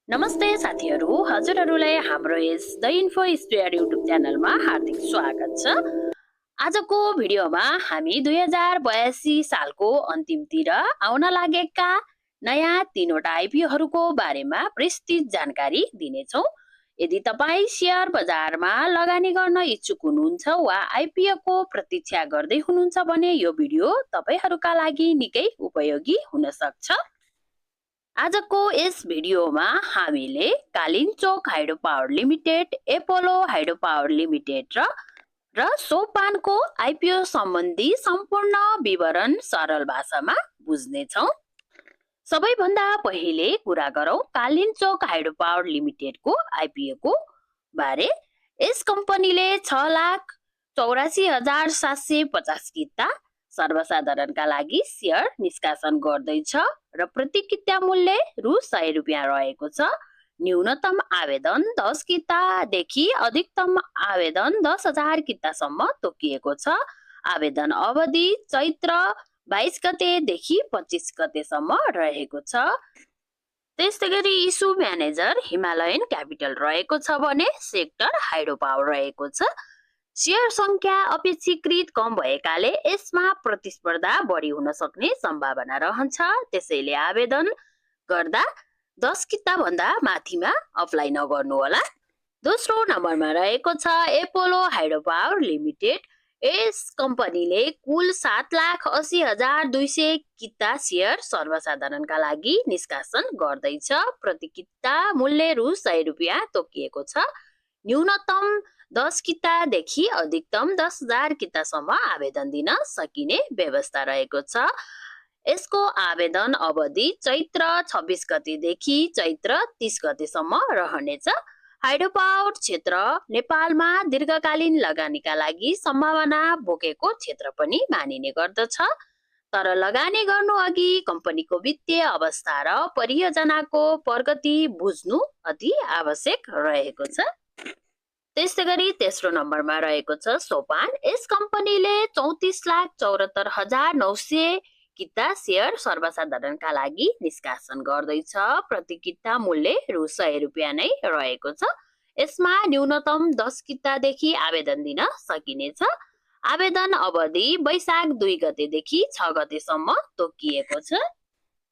नमस्ते साथीहरू, हजुरहरूलाई हाम्रो यस द इन्फो स्पेयर युट्युब च्यानलमा हार्दिक स्वागत छ। आजको भिडियोमा हामी 2082 सालको अन्तिमतिर आउन लागेका नयाँ तीनवटा आइपिओहरूको बारेमा विस्तृत जानकारी दिनेछौँ। यदि तपाईँ शेयर बजारमा लगानी गर्न इच्छुक हुनुहुन्छ वा आइपिओको प्रतीक्षा गर्दै हुनुहुन्छ भने यो भिडियो तपाईहरूका लागि निकै उपयोगी हुन सक्छ। आजको यस भिडियोमा हामीले Kalinchowk hydro power limited, Apollo hydro power limited र सोपानको आइपिओ सम्बन्धी सम्पूर्ण विवरण सरल भाषामा बुझ्नेछौँ। सबैभन्दा पहिले कुरा गरौँ कालिन्चोक हाइड्रो पावर लिमिटेडको आइपिओको बारे। यस कम्पनीले 6,84,750 किता सर्वसाधारणका लागि शेयर निष्कासन गर्दैछ र प्रति किता मूल्य रु 100 रुपियाँ रहेको छ। न्यूनतम आवेदन 10 कितादेखि अधिकतम आवेदन 10,000 कितासम्म तोकिएको छ। आवेदन अवधि चैत्र 22 गतेदेखि 25 गतेसम्म रहेको छ। त्यसैगरी इस्यु म्यानेजर हिमालयन क्यापिटल रहेको छ भने सेक्टर हाइड्रो पावर रहेको छ। शेयर संख्या अपेक्षाकृत कम भएकाले यसमा प्रतिस्पर्धा बढी हुन सक्ने सम्भावना रहन्छ। त्यसैले आवेदन गर्दा 10 किता भन्दा माथिमा अप्लाई नगर्नुहोला। दोस्रो नम्बरमा रहेको छ एपोलो हाइड्रो पावर लिमिटेड। यस कम्पनीले कुल 7,80,200 किता शेयर सर्वसाधारणका लागि निष्कासन गर्दैछ। प्रति किता मूल्य रु 100 रुपियाँ तोकिएको छ। न्यूनतम 10 कितादेखि अधिकतम 10,000 कितासम्म आवेदन दिन सकिने व्यवस्था रहेको छ। यसको आवेदन अवधि चैत्र 26 गतेदेखि चैत्र 30 गतेसम्म रहनेछ। हाइड्रो पावर क्षेत्र नेपालमा दीर्घकालीन लगानीका लागि सम्भावना बोकेको क्षेत्र पनि मानिने गर्दछ। तर लगानी गर्नु अघि कम्पनीको वित्तीय अवस्था र परियोजनाको प्रगति बुझ्नु अति आवश्यक रहेको छ। त्यसैगरी तेस्रो नम्बरमा रहेको छ सोपान। यस कम्पनीले 34,74,900 किता शेयर सर्वसाधारणका लागि निष्कासन गर्दैछ। प्रति किता मूल्य रु 100 रुपियाँ नै रहेको छ। यसमा न्यूनतम 10 कितादेखि आवेदन दिन सकिनेछ। आवेदन अवधि वैशाख 2 गतेदेखि 6 गतेसम्म तोकिएको छ।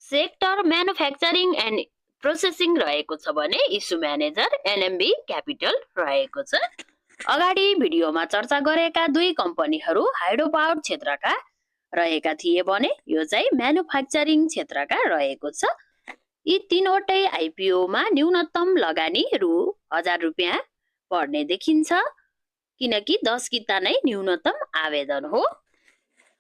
सेक्टर म्यानुफ्याक्चरिङ एन्ड प्रोसेसिङ रहेको छ भने इस्यु म्यानेजर एनएमबी क्यापिटल रहेको छ। अगाडि भिडियोमा चर्चा गरेका दुई कम्पनीहरू हाइड्रो पावर क्षेत्रका रहेका थिए भने यो चाहिँ म्यानुफ्याक्चरिङ क्षेत्रका रहेको छ। यी तीनवटै आइपिओमा न्यूनतम लगानी रु 1000 रुपियाँ पर्ने देखिन्छ, किनकि 10 किता नै न्यूनतम आवेदन हो।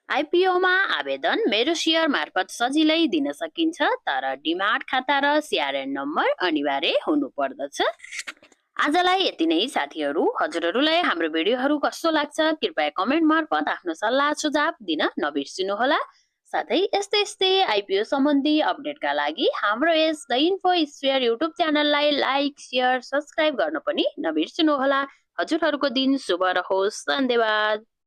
आइपिओमा आवेदन मेरो शेयर मार्फत सजिलै दिन सकिन्छ, तर डिमाट खाता र सिआरएन नम्बर अनिवार्य हुनुपर्दछ। आजलाई यति नै साथीहरू। हजुरहरूलाई हाम्रो भिडियोहरू कस्तो लाग्छ कृपया कमेन्ट मार्फत आफ्नो सल्लाह सुझाव दिन नबिर्सिनुहोला। साथै यस्तै आइपिओ सम्बन्धी अपडेटका लागि हाम्रो यस द इन्फो स्पेयर युट्युब च्यानललाई लाइक, शेयर, सब्स्क्राइब गर्न पनि नबिर्सिनुहोला। हजुरहरूको दिन शुभ रहोस्। धन्यवाद।